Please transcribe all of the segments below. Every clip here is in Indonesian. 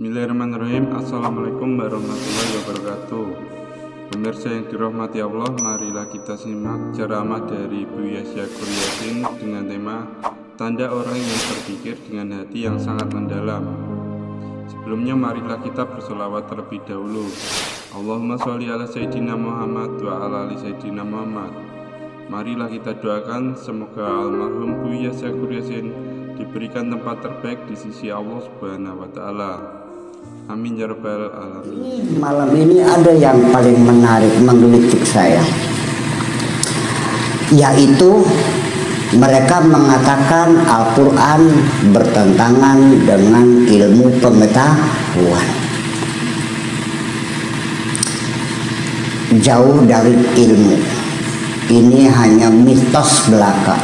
Bismillahirrahmanirrahim. Assalamualaikum warahmatullahi wabarakatuh. Pemirsa yang dirahmati Allah, marilah kita simak ceramah dari Buya Syakur Yasin dengan tema Tanda Orang yang Berpikir dengan Hati yang Sangat Mendalam. Sebelumnya marilah kita bersolawat terlebih dahulu. Allahumma sholli ala Sayyidina Muhammad wa ala ali Sayyidina Muhammad. Marilah kita doakan semoga almarhum Buya Syakur Yasin diberikan tempat terbaik di sisi Allah Subhanahu wa Ta'ala. Amin ya rabbal alamin. Malam ini ada yang paling menarik menggelitik saya, yaitu mereka mengatakan Al-Quran bertentangan dengan ilmu pengetahuan. Jauh dari ilmu. Ini hanya mitos belaka,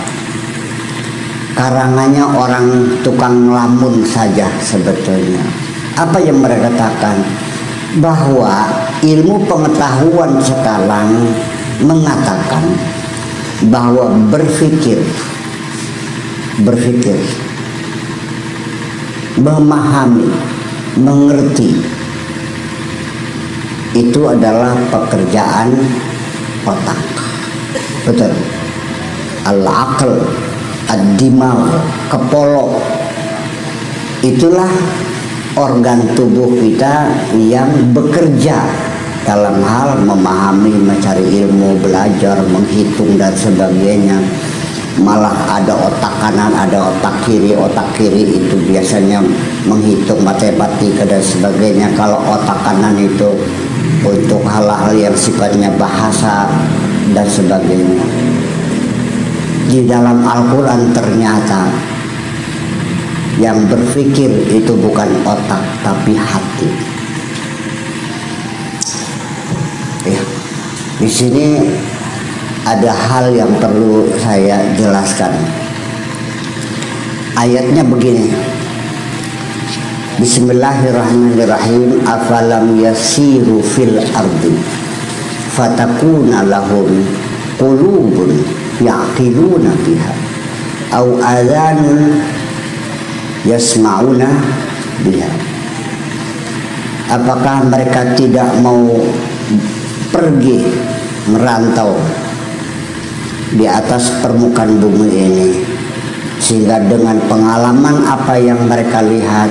karangannya orang tukang ngelamun saja sebetulnya. Apa yang mereka katakan? Bahwa ilmu pengetahuan sekarang mengatakan bahwa berpikir, memahami, mengerti itu adalah pekerjaan otak. Betul. Al-aql, ad-dimag, kepala, itulah organ tubuh kita yang bekerja dalam hal memahami, mencari ilmu, belajar, menghitung dan sebagainya. Malah ada otak kanan, ada otak kiri. Otak kiri itu biasanya menghitung matematika dan sebagainya. Kalau otak kanan itu untuk hal-hal yang sifatnya bahasa dan sebagainya. Di dalam Al-Quran ternyata yang berpikir itu bukan otak tapi hati. Ya, di sini ada hal yang perlu saya jelaskan. Ayatnya begini. Bismillahirrahmanirrahim. Afalam yasiru fil ardi fatakuna lahum qulubun yaqiluna biha au adhanun yasma'una biha. Apakah mereka tidak mau pergi merantau di atas permukaan bumi ini, sehingga dengan pengalaman apa yang mereka lihat,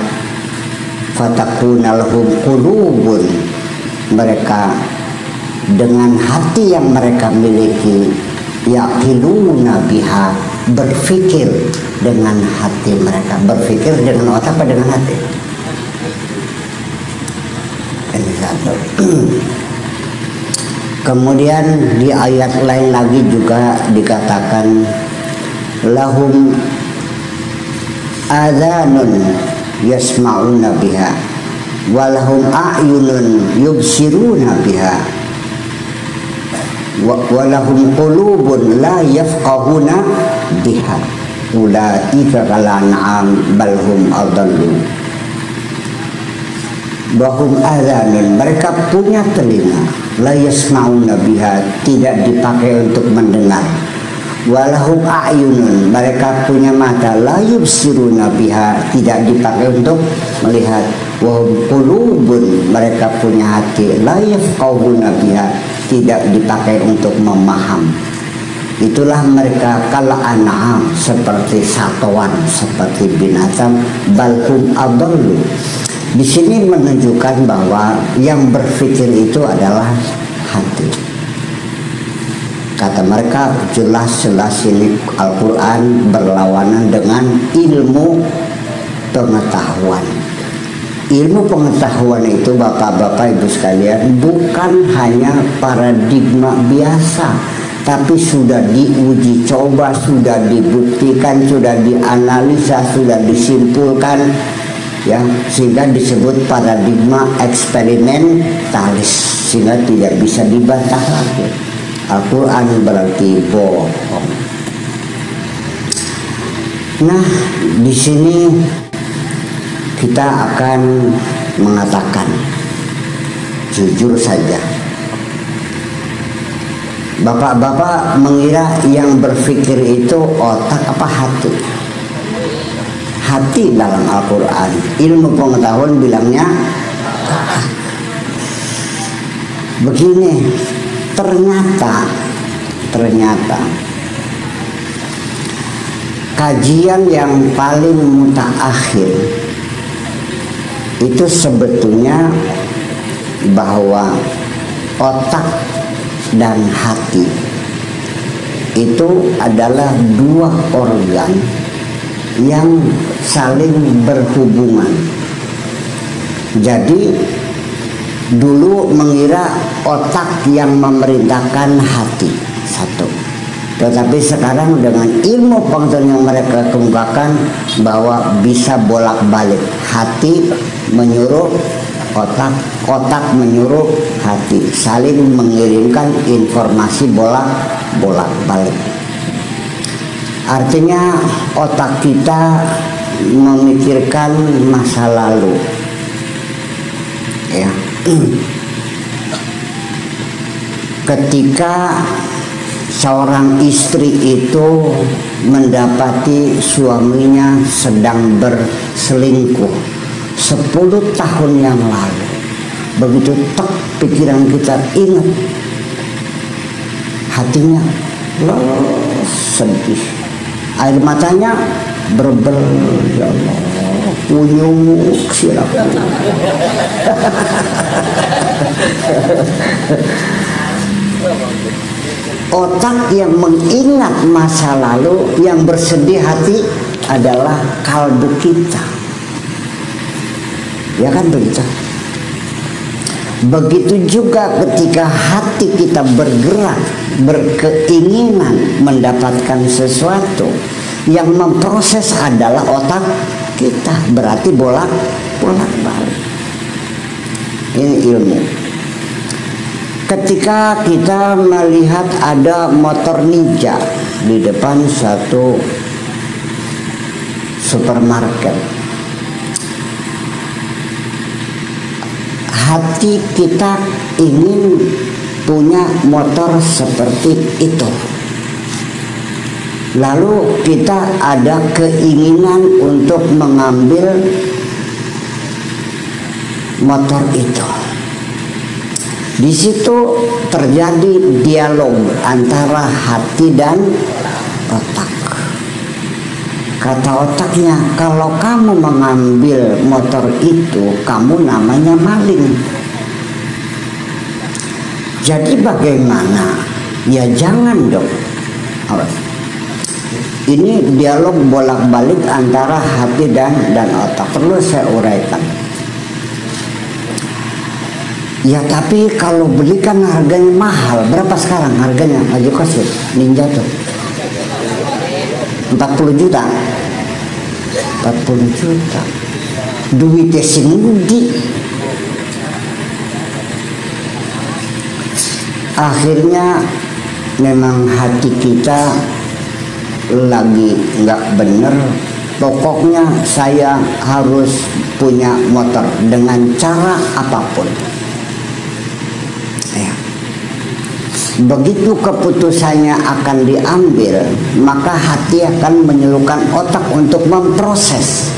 fatakuna lahum qulubun, mereka dengan hati yang mereka miliki, yaqiluna biha, berpikir dengan hati mereka. Berpikir dengan otak apa dengan hati? Ini satu. Kemudian di ayat lain lagi juga dikatakan lahum adhanun yasma'una biha walahum a'yunun yubsiruna biha walahum qulubun la yafqahuna biha ulaika kalan'am balhum adallu. Bahum adhanun, mereka punya telinga, la yasma'una biha, tidak dipakai untuk mendengar. Walahum a'yunun, mereka punya mata, la yubsiruna biha, tidak dipakai untuk melihat. Wahum qulubun, mereka punya hati, la yafqahuna biha, tidak dipakai untuk memaham. Itulah mereka kala an'am, seperti satuan, seperti binatang, balhum adallu. Di sini menunjukkan bahwa yang berpikir itu adalah hati. Kata mereka jelas-jelas ini Al-Quran berlawanan dengan ilmu pengetahuan. Ilmu pengetahuan itu bapak-bapak ibu sekalian bukan hanya paradigma biasa, tapi sudah diuji coba, sudah dibuktikan, sudah dianalisa, sudah disimpulkan, ya, sehingga disebut paradigma eksperimentalis, sehingga tidak bisa dibantah lagi. Al-Quran berarti bohong. Nah, di sini kita akan mengatakan jujur saja, bapak-bapak mengira yang berpikir itu otak apa hati? hati dalam Al-Quran. Ilmu pengetahuan bilangnya begini. Ternyata kajian yang paling mutaakhir itu sebetulnya bahwa otak dan hati itu adalah dua organ yang saling berhubungan. Jadi dulu mengira otak yang memerintahkan hati satu, tetapi sekarang dengan ilmu pengetahuan yang mereka kemukakan bahwa bisa bolak-balik, hati menyuruh otak, otak menyuruh hati, saling mengirimkan informasi bolak-balik. Artinya otak kita memikirkan masa lalu, ya. Ketika seorang istri itu mendapati suaminya sedang berselingkuh 10 tahun yang lalu, begitu tek pikiran kita ingat, hatinya sedih, air matanya berber, ya Allah, kunyuk silap. Otak yang mengingat masa lalu, yang bersedih hati adalah kalbu kita. Ya kan begitu? Begitu juga ketika hati kita bergerak, berkeinginan mendapatkan sesuatu, yang memproses adalah otak kita, berarti bolak-balik. Ini ilmu. Ketika kita melihat ada motor ninja di depan satu supermarket, hati kita ingin punya motor seperti itu. Lalu kita ada keinginan untuk mengambil motor itu. Di situ terjadi dialog antara hati dan otak. Kata otaknya, kalau kamu mengambil motor itu, kamu namanya maling. Jadi bagaimana? Ya jangan dong. Ini dialog bolak-balik antara hati dan otak. Perlu saya uraikan. Ya tapi kalau belikan harganya mahal. Berapa sekarang harganya Haji Qasim Ninja tuh? 40 juta. 40 juta. Duitnya singgi. Akhirnya memang hati kita lagi nggak bener. Pokoknya saya harus punya motor dengan cara apapun. Begitu keputusannya akan diambil, maka hati akan menyuruhkan otak untuk memproses.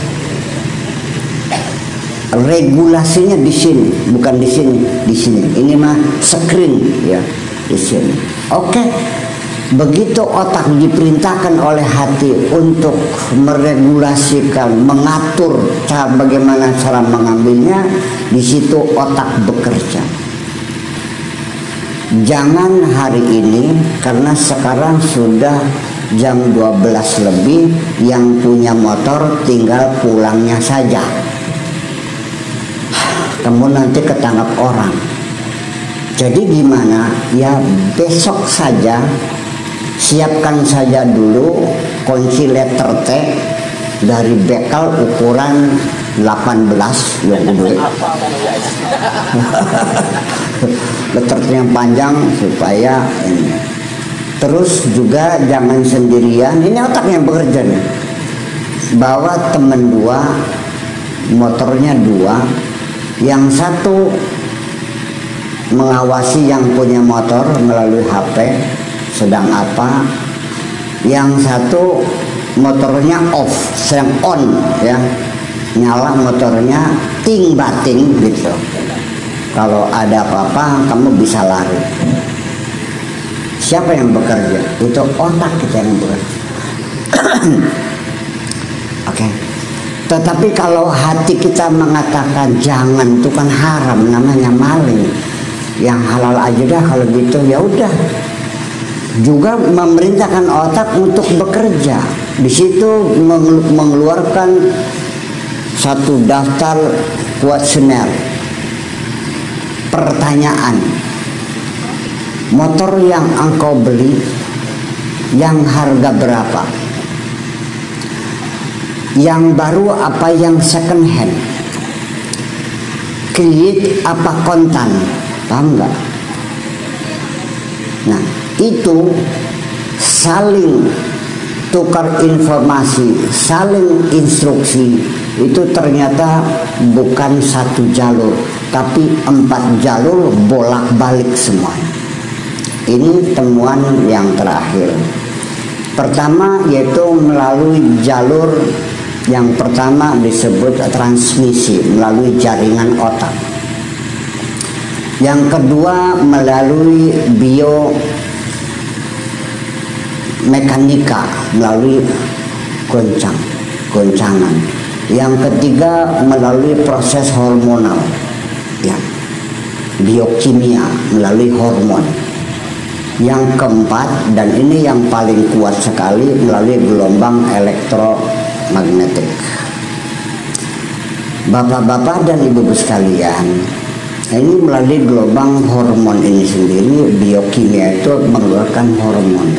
Regulasinya di sini, bukan di sini, di sini. Ini mah screen ya, di sini. Oke. Begitu otak diperintahkan oleh hati untuk meregulasikan, mengatur bagaimana cara mengambilnya, di situ otak bekerja. Jangan hari ini, karena sekarang sudah jam 12 lebih, yang punya motor tinggal pulangnya saja. Kamu nanti ketangkap orang. Jadi gimana? Ya besok saja, siapkan saja dulu kunci letter T dari bekal ukuran 18 22. Letternya yang panjang supaya ini. Terus juga jangan sendirian. Ini otak yang bekerja nih. Bawa temen 2, motornya 2. Yang satu mengawasi yang punya motor melalui HP sedang apa. Yang satu motornya off, sedang on ya, nyala motornya ting bating gitu. Kalau ada apa-apa kamu bisa lari. Siapa yang bekerja? Itu otak kita yang bekerja. Oke. Tetapi kalau hati kita mengatakan jangan, itu kan haram, namanya maling. Yang halal aja dah kalau gitu, ya udah. Juga memerintahkan otak untuk bekerja. Di situ mengeluarkan satu daftar kuesioner. Pertanyaan, motor yang engkau beli yang harga berapa? Yang baru apa yang second hand? Kredit apa kontan? Paham nggak? Nah, itu saling tukar informasi, saling instruksi. Itu ternyata bukan satu jalur, tapi 4 jalur bolak-balik semuanya. Ini temuan yang terakhir. Pertama yaitu melalui jalur yang pertama disebut transmisi, melalui jaringan otak. Yang kedua melalui biomekanika, melalui goncangan. Yang ketiga melalui proses hormonal, ya, biokimia, melalui hormon. Yang keempat, dan ini yang paling kuat sekali, melalui gelombang elektromagnetik. Bapak-bapak dan ibu-ibu sekalian, ini melalui gelombang hormon ini sendiri, biokimia itu mengeluarkan hormon.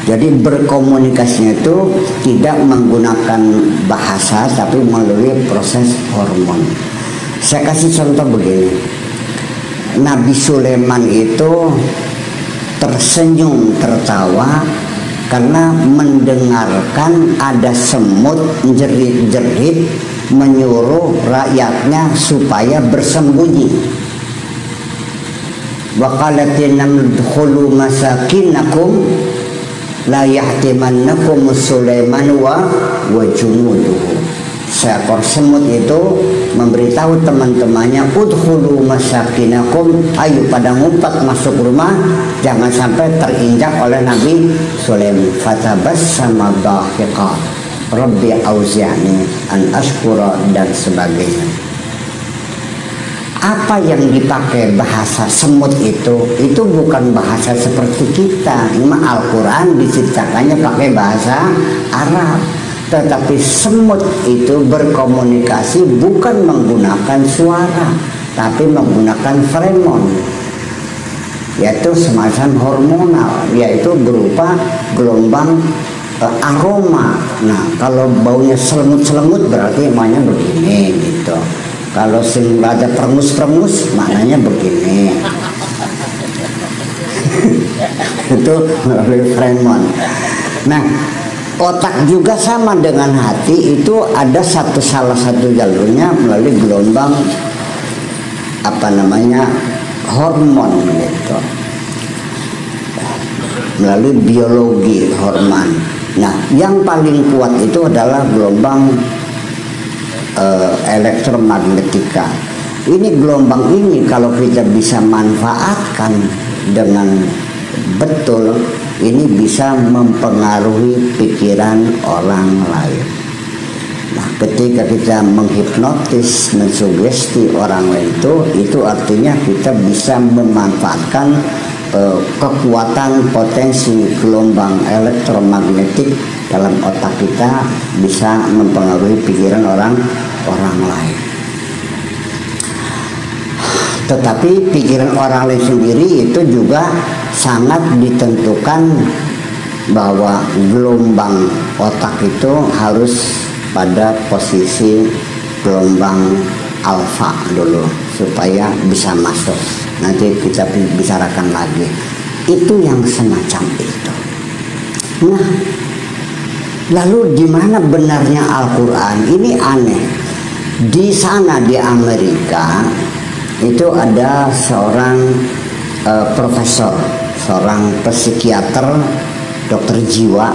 Jadi berkomunikasinya itu tidak menggunakan bahasa, tapi melalui proses hormon. Saya kasih contoh begini. Nabi Sulaiman itu tersenyum tertawa karena mendengarkan ada semut jerit-jerit menyuruh rakyatnya supaya bersembunyi. Wa qalatin nadkhulu masakinakum la yahtimannakum Sulaiman wa junuduhu. Seekor semut itu memberitahu teman-temannya, udkhulu masakinakum, ayo pada ngumpat masuk rumah, jangan sampai terinjak oleh Nabi Sulaiman. Fatabassama dhahiqa Rabbi auzi'ni an ashkura dan sebagainya. Apa yang dipakai bahasa semut itu bukan bahasa seperti kita. Memang Al-Quran diciptakannya pakai bahasa Arab, tetapi semut itu berkomunikasi bukan menggunakan suara, tapi menggunakan feromon, yaitu semacam hormonal, yaitu berupa gelombang aroma. Nah, kalau baunya selemut-selemut berarti emangnya begini gitu. Kalau sing ada perengus-perengus maknanya begini. Itu melalui feromon. Nah, otak juga sama dengan hati, itu ada salah satu jalurnya melalui gelombang hormon gitu, melalui biologi hormon. Nah, yang paling kuat itu adalah gelombang elektromagnetika. Ini gelombang ini kalau kita bisa manfaatkan dengan betul, ini bisa mempengaruhi pikiran orang lain. Nah, ketika kita menghipnotis, mensugesti orang lain, itu artinya kita bisa memanfaatkan kekuatan potensi gelombang elektromagnetik dalam otak kita, bisa mempengaruhi pikiran orang lain. Tetapi pikiran orang lain sendiri itu juga sangat ditentukan bahwa gelombang otak itu harus pada posisi gelombang alfa dulu supaya bisa masuk. Nanti kita bicarakan lagi. Itu yang semacam itu. Nah, lalu di mana benarnya Al-Quran? Ini aneh. Di sana di Amerika itu ada seorang profesor, seorang psikiater, dokter jiwa.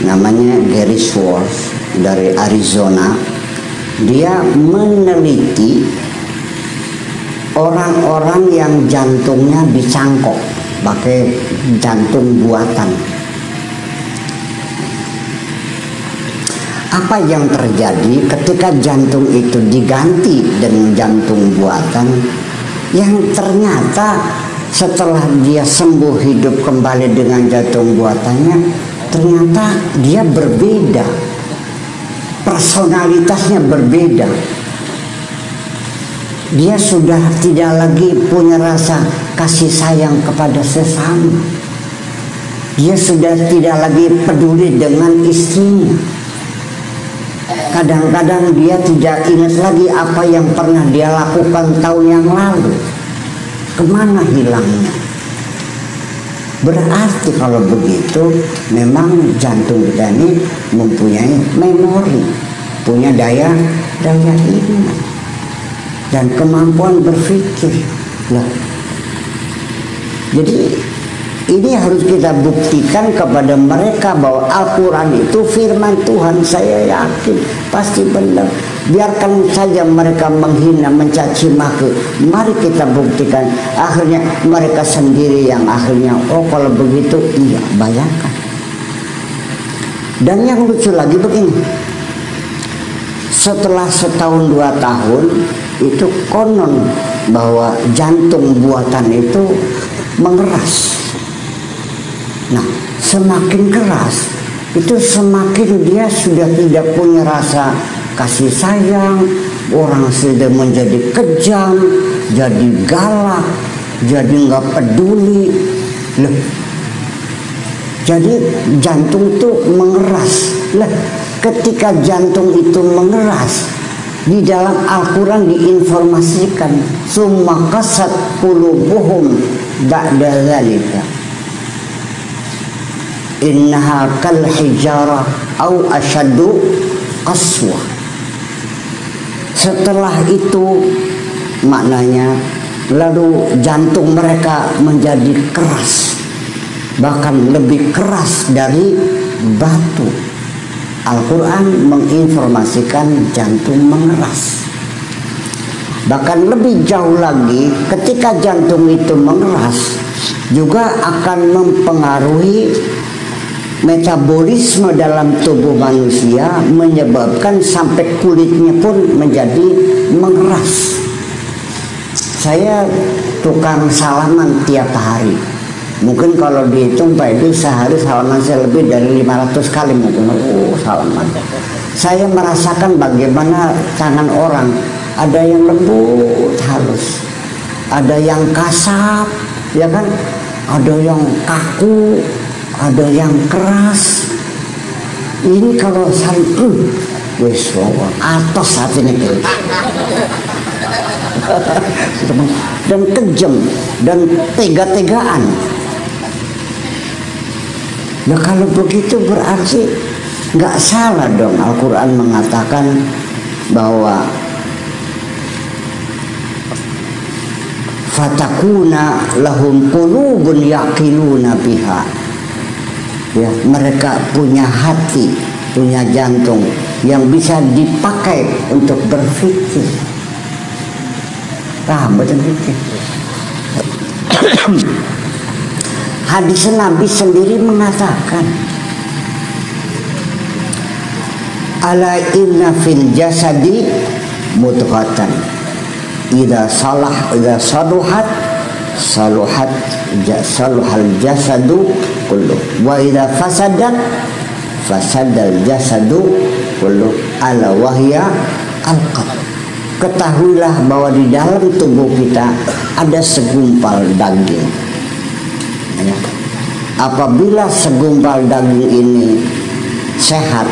namanya Gary Schwartz dari Arizona. Dia meneliti orang-orang yang jantungnya dicangkok pakai jantung buatan. Apa yang terjadi ketika jantung itu diganti dengan jantung buatan, yang ternyata setelah dia sembuh hidup kembali dengan jantung buatannya, ternyata dia berbeda, personalitasnya berbeda. Dia sudah tidak lagi punya rasa kasih sayang kepada sesama. Dia sudah tidak lagi peduli dengan istrinya. Kadang-kadang dia tidak ingat lagi apa yang pernah dia lakukan tahun yang lalu. Kemana hilangnya? Berarti kalau begitu memang jantung kita ini mempunyai memori, punya daya ingat dan kemampuan berpikir. Lah, jadi ini harus kita buktikan kepada mereka bahwa Al-Quran itu firman Tuhan. Saya yakin pasti benar. Biarkan saja mereka menghina, mencaci maki. Mari kita buktikan. Akhirnya mereka sendiri yang akhirnya, oh kalau begitu, iya, bayangkan. Dan yang lucu lagi begini, setelah setahun 2 tahun itu konon bahwa jantung buatan itu mengeras. Nah, semakin keras itu semakin dia sudah tidak punya rasa kasih sayang. Orang sudah menjadi kejam, jadi galak, jadi nggak peduli. Loh, jadi jantung itu mengeras. Lah, ketika jantung itu mengeras, di dalam Al-Quran diinformasikan, summa qasat qulubuhum ba'da dzalika innaha kal hijarah au asyaddu qaswah. Setelah itu maknanya lalu jantung mereka menjadi keras, bahkan lebih keras dari batu. Al-Quran menginformasikan jantung mengeras. Bahkan lebih jauh lagi, ketika jantung itu mengeras juga akan mempengaruhi metabolisme dalam tubuh manusia, menyebabkan sampai kulitnya pun menjadi mengeras. Saya tukang salaman tiap hari. Mungkin kalau dihitung Pak itu sehari salaman saya lebih dari 500 kali mungkin. Salaman. Saya merasakan bagaimana tangan orang. Ada yang lembut, halus. Ada yang kasar, ya kan? Ada yang kaku, ada yang keras. Ini kalau saya wes atas hatinya gitu. Dan kejam dan tega-tegaan. Nah kalau begitu berarti nggak salah dong Al-Quran mengatakan bahwa fatakuna lahum qulubun yaqiluna biha. Ya, mereka punya hati, punya jantung yang bisa dipakai untuk berpikir. Paham betul betul. Hadis Nabi sendiri mengatakan, ala inna fil jasadi mudghatan idza saluhat saluhal jasadu kullu wa idza fasadal jasadu kullu ala wahya al-qalb. Ketahuilah bahwa di dalam tubuh kita ada segumpal daging. Ya. Apabila segumpal daging ini sehat,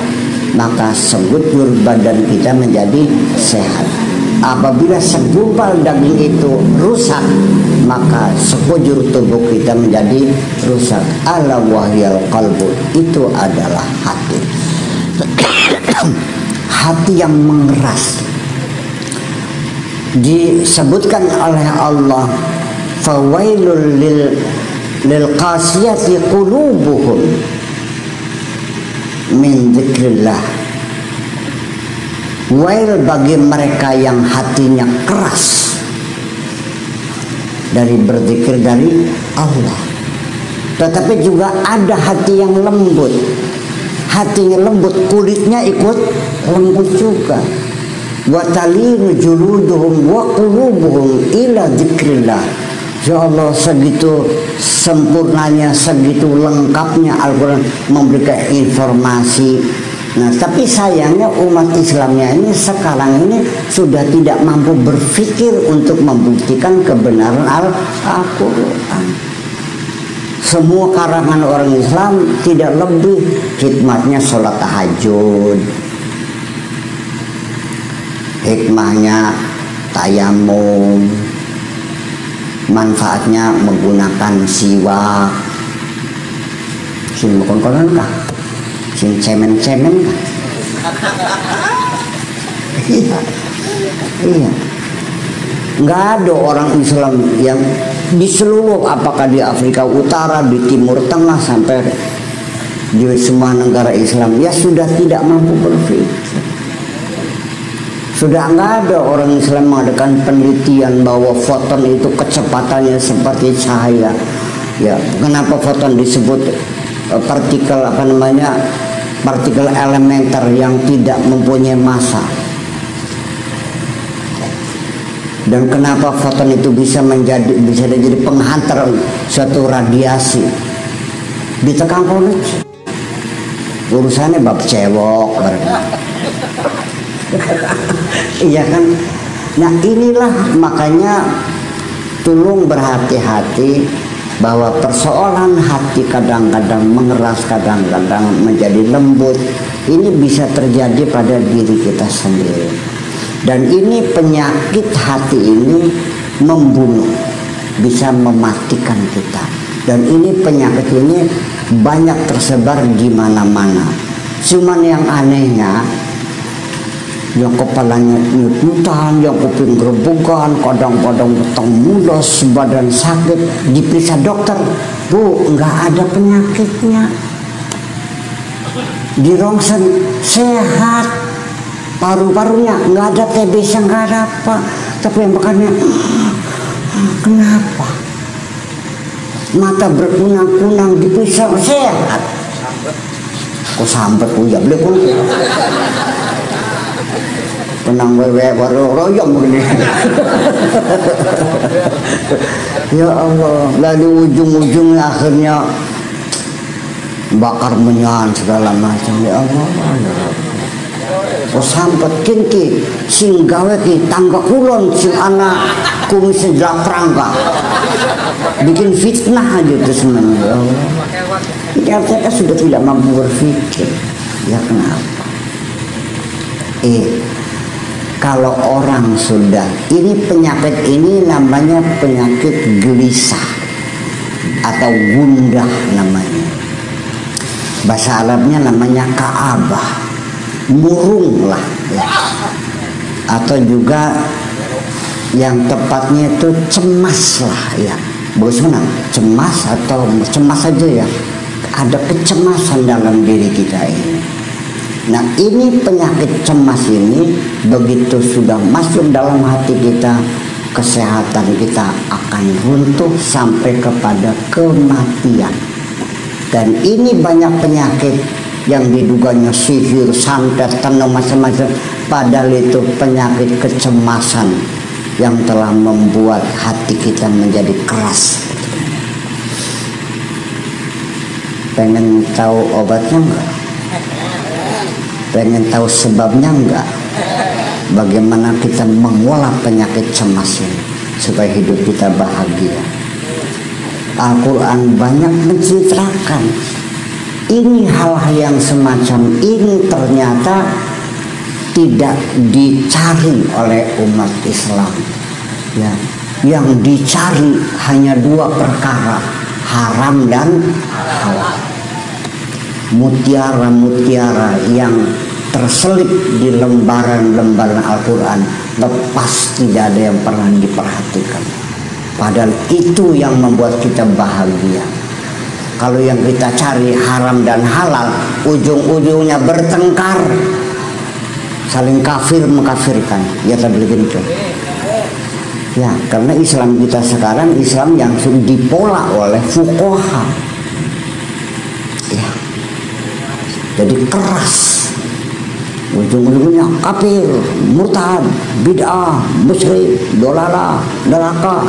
maka sekujur badan kita menjadi sehat. Apabila segumpal daging itu rusak, maka sekujur tubuh kita menjadi rusak. Ala wahyal qalbu, itu adalah hati. Hati yang mengeras. Disebutkan oleh Allah, fawailul lil qasiyati qulubuhum. dzikrillah. Wail bagi mereka yang hatinya keras dari berzikir dari Allah. Tetapi juga ada hati yang lembut. Hatinya lembut, kulitnya ikut lembut juga. Wa talinu juluduhum wa qulubuhum ila dzikrillah. Ya Allah, segitu sempurnanya, segitu lengkapnya Al-Quran memberikan informasi. Nah, tapi sayangnya umat Islamnya ini sekarang ini sudah tidak mampu berpikir untuk membuktikan kebenaran Al-Quran. Semua karangan orang Islam tidak lebih hikmahnya sholat tahajud, hikmahnya tayamum, manfaatnya menggunakan siwak, sin konon kah, sin cemen-cemen kah? Iya, nggak ada orang Islam yang di seluruh, apakah di Afrika Utara, di Timur Tengah, sampai di semua negara Islam, ya sudah tidak mampu berpikir. Sudah nggak ada orang Islam mengadakan penelitian bahwa foton itu kecepatannya seperti cahaya. Ya, kenapa foton disebut partikel partikel elementer yang tidak mempunyai massa? Dan kenapa foton itu bisa jadi penghantar suatu radiasi? Ditekan koneksi. Urusannya bab cewek. Iya kan? Nah, inilah makanya tolong berhati-hati bahwa persoalan hati kadang-kadang mengeras, kadang-kadang menjadi lembut. Ini bisa terjadi pada diri kita sendiri. Dan ini penyakit hati ini membunuh, bisa mematikan kita. Dan ini penyakit ini banyak tersebar di mana-mana. Cuman yang anehnya, yang kepalanya nyut-nyutan, yang kuping gerobokan, kadang-kadang petang mulos, badan sakit, diperiksa dokter, Bu, nggak ada penyakitnya, di rongsen sehat, paru-parunya nggak ada TBC, nggak ada apa, tapi yang makanya kenapa mata berkunang-kunang, diperiksa sehat, kok sambet ya beli pun penang wewe baru royong begini. Ya Allah, lalu ujung-ujungnya akhirnya bakar menyan segala macam. Ya Allah, ya Allah. Oh sampai kinki sing gawe ki tangga kulon sing anak kumis sejelak perangka bikin fitnah aja itu semuanya. Ya Allah, ya kita sudah tidak mampu berpikir. Ya kenapa? Kalau orang sudah, ini penyakit ini namanya penyakit gelisah atau gundah namanya. Bahasa Arabnya namanya ka'abah, murung lah ya. Atau juga yang tepatnya itu cemas lah ya. Bagaimana? Cemas atau cemas saja ya. Ada kecemasan dalam diri kita ini. Nah, ini penyakit cemas ini begitu sudah masuk dalam hati kita, kesehatan kita akan runtuh sampai kepada kematian. Dan ini banyak penyakit yang diduganya sihir, santet, tenung macam-macam, padahal itu penyakit kecemasan yang telah membuat hati kita menjadi keras. Pengen tahu obatnya enggak? Pengen tahu sebabnya enggak? Bagaimana kita mengolah penyakit cemas ini supaya hidup kita bahagia? Al-Quran banyak menceritakan ini, hal-hal yang semacam ini ternyata tidak dicari oleh umat Islam ya. Yang dicari hanya dua perkara, haram dan halal. Mutiara-mutiara yang terselip di lembaran-lembaran Al-Quran lepas, tidak ada yang pernah diperhatikan. Padahal itu yang membuat kita bahagia. Kalau yang kita cari haram dan halal, ujung-ujungnya bertengkar, saling kafir mengkafirkan. Ya tak begitu. Ya, karena Islam kita sekarang Islam yang dipola oleh fuqaha. Ya. Jadi keras. Ujung-ujungnya kafir, murtad, bid'ah, musyrik, dolalah, neraka.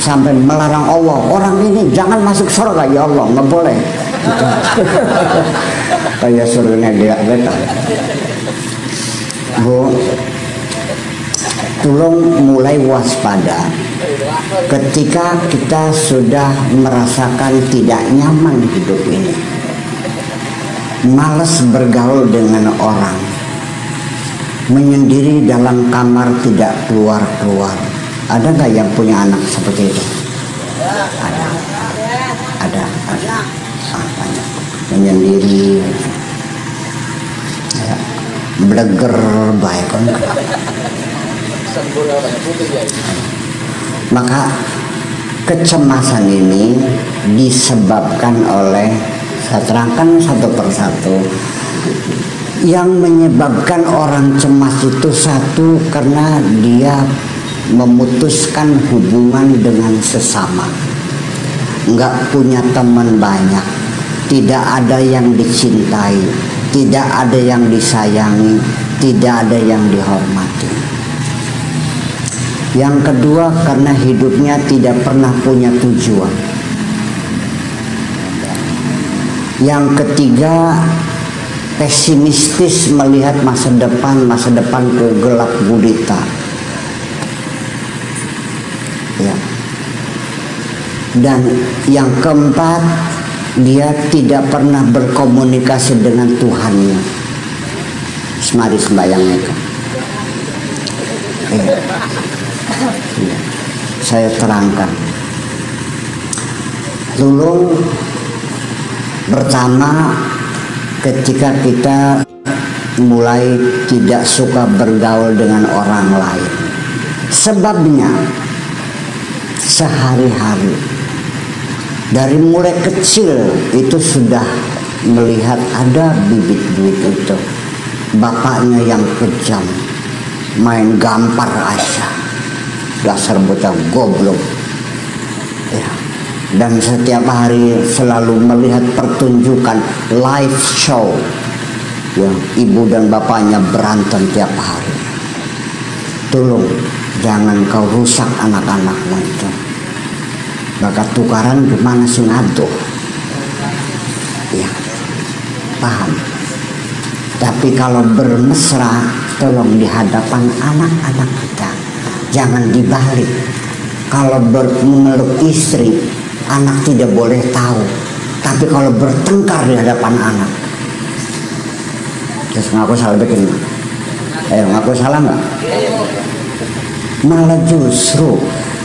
Sampai melarang Allah, orang ini jangan masuk surga ya Allah, nggak boleh. Gitu. Kayak surganya dia beta. Bu, tolong mulai waspada ketika kita sudah merasakan tidak nyaman hidup ini, malas bergaul dengan orang, menyendiri dalam kamar tidak keluar-keluar. Ada nggak yang punya anak seperti itu? Ada. Banyak. Menyendiri. Ya. Bleger baik kan. Maka kecemasan ini disebabkan oleh, saya terangkan satu persatu. Yang menyebabkan orang cemas itu satu, karena dia memutuskan hubungan dengan sesama, nggak punya teman banyak, tidak ada yang dicintai, tidak ada yang disayangi, tidak ada yang dihormati. Yang kedua, karena hidupnya tidak pernah punya tujuan. Yang ketiga, pesimistis melihat masa depan gelap gulita. Ya. Dan yang keempat, dia tidak pernah berkomunikasi dengan Tuhannya. Mari sembahyang itu. Ya. Saya terangkan. Dulu pertama, ketika kita mulai tidak suka bergaul dengan orang lain, sebabnya sehari-hari dari mulai kecil itu sudah melihat ada bibit-bibit itu. Bapaknya yang kejam, main gampar aja, dasar bocah goblok ya. Dan setiap hari selalu melihat pertunjukan live show yang ibu dan bapaknya berantem tiap hari. Tolong jangan kau rusak anak-anakmu itu. Maka tukaran gimana sih ngaduh? Ya, paham. Tapi kalau bermesra, tolong di hadapan anak-anak kita, jangan dibalik. Kalau memeluk istri, anak tidak boleh tahu. Tapi kalau bertengkar di hadapan anak, terus ngaku salah bikin. Ngaku salah nggak? Malah justru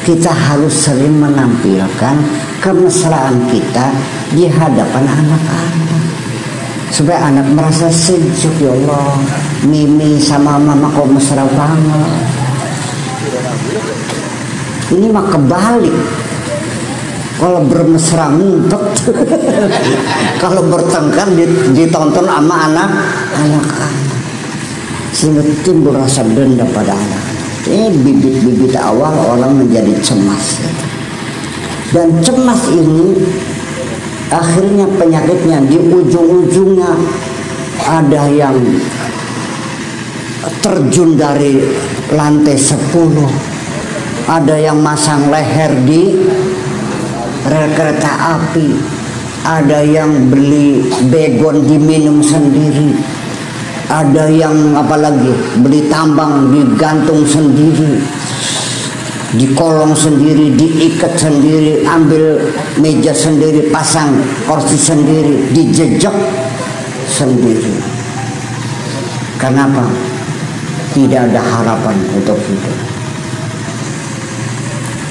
kita harus sering menampilkan kemesraan kita di hadapan anak-anak, supaya anak merasa sejuk. Ya Allah, Mimi sama mama kok mesra banget. Ini mah kebalik. Kalau bermesra ngumpet, kalau bertengkar ditonton sama anak-anak, sehingga timbul rasa dendam pada anak. Ini bibit-bibit awal orang menjadi cemas. Dan cemas ini akhirnya penyakitnya di ujung-ujungnya ada yang terjun dari lantai 10, ada yang masang leher di rel kereta api, ada yang beli begon diminum sendiri, ada yang apalagi beli tambang digantung sendiri, dikolong sendiri, diikat sendiri, ambil meja sendiri, pasang kursi sendiri, dijejak sendiri. Kenapa? Tidak ada harapan untuk hidup.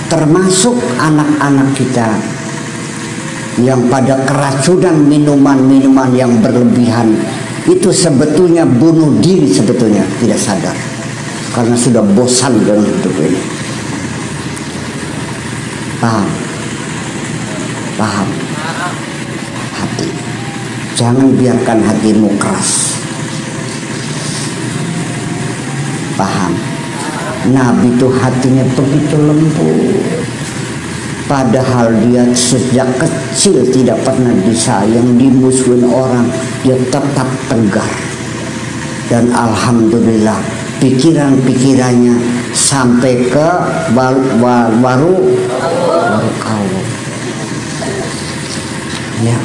Termasuk anak-anak kita yang pada keracunan minuman-minuman yang berlebihan, itu sebetulnya bunuh diri, sebetulnya tidak sadar, karena sudah bosan dengan hidup ini. Paham? Paham? Hati. Jangan biarkan hatimu keras. Paham? Nabi itu hatinya begitu lembut. Padahal dia sejak kecil tidak pernah disayang, dimusuhin orang, dia tetap tegar. Dan alhamdulillah pikiran-pikirannya sampai ke baru kau. Ya.